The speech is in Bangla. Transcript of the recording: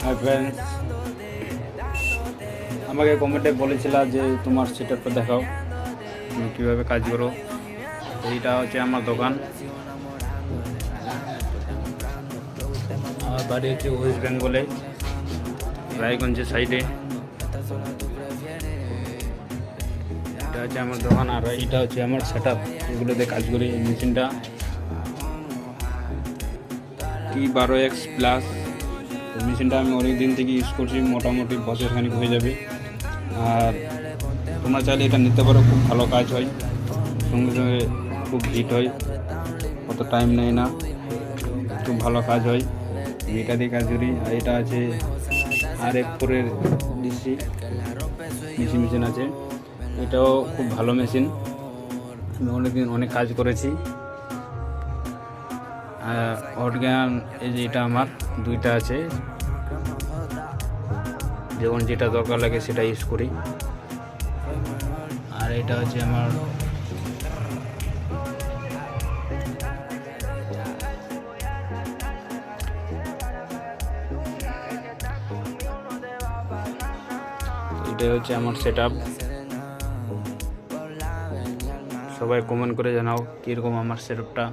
হাই ফ্রেন্ডস, আমাকে কমেন্টে বলেছিল যে তোমার সেটআপটা দেখাও, তুমি কীভাবে কাজ করো। এইটা হচ্ছে আমার দোকান। আমার বাড়ি হচ্ছে ওয়েস্ট বেঙ্গলে, রায়গঞ্জের সাইডে। এটা হচ্ছে আমার দোকান, আর এটা হচ্ছে আমার সেটআপ, এগুলোতে কাজ করি। এই মেশিনটা T12X প্লাস। মেশিনটা আমি অনেক দিন থেকে ইউজ করছি, মোটামুটি বছরখানিক হয়ে যাবে। আর তোমরা চাইলে এটা নিতে পারো, খুব ভালো কাজ হয়, সঙ্গে সঙ্গে খুব হিট হয়, অত টাইম নেয় না, খুব ভালো কাজ হয়। এটা দিয়ে কাজ করি। আর এটা আছে RF4 ডিসি মেশিন আছে, এটাও খুব ভালো মেশিন, আমি অনেকদিন অনেক কাজ করেছি। হটগান এই যে এটা আমার দুইটা আছে, যেমন যেটা দরকার লাগে সেটা ইউজ করি। আর এটা হচ্ছে আমার এটাই হচ্ছে আমার সেটআপ। সবাই কমেন্ট করে জানাও কীরকম আমার সেটআপটা।